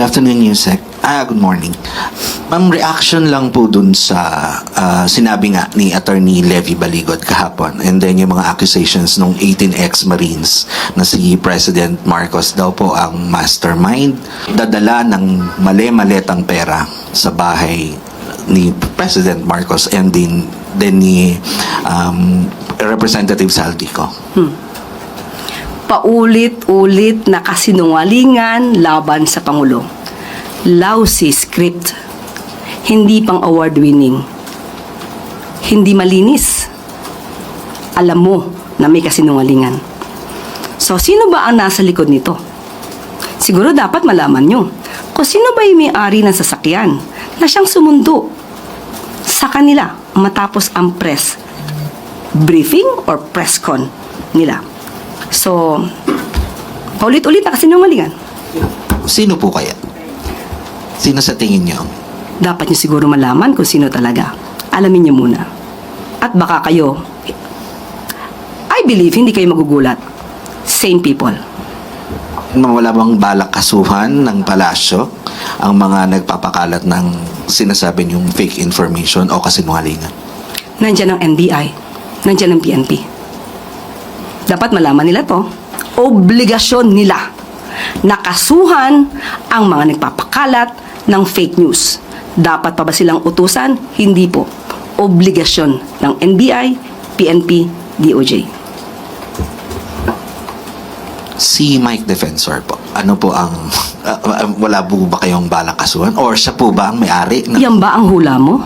afternoon, Yusek. Good morning. Ma'am, reaction lang po dun sa sinabi nga ni Attorney Levy Baligod kahapon, and then yung mga accusations ng 18 ex-Marines na si President Marcos daw po ang mastermind, dadala ng mali-maletang pera sa bahay ni President Marcos and din ni Representative Saldico. Paulit-ulit na kasinungalingan laban sa Pangulo. Lousy script. Hindi pang award-winning. Hindi malinis. Alam mo na may kasinungalingan. So, sino ba ang nasa likod nito? Siguro dapat malaman nyo kung sino ba yung may-ari ng sasakyan na siyang sumundo sa kanila matapos ang press briefing or press con nila. So, paulit-ulit na kasinungalingan. Sino po kaya? Sino sa tingin niyo? Dapat niyo siguro malaman kung sino talaga. Alamin niyo muna. At baka kayo, I believe, hindi kayo magugulat. Same people. Wala bang balak kasuhan ng palasyo ang mga nagpapakalat ng sinasabi niyong fake information o kasinungalingan? Nandiyan ang NBI. Nandiyan ang PNP. Dapat malaman nila to. Obligasyon nila na kasuhan ang mga nagpapakalat ng fake news. Dapat pa ba silang utusan? Hindi po. Obligasyon ng NBI, PNP, DOJ. Si Mike Defensor po, ano po ang wala po ba kayong balak kasuhan? Or siya po ba ang may-ari? Yan ba ang hula mo?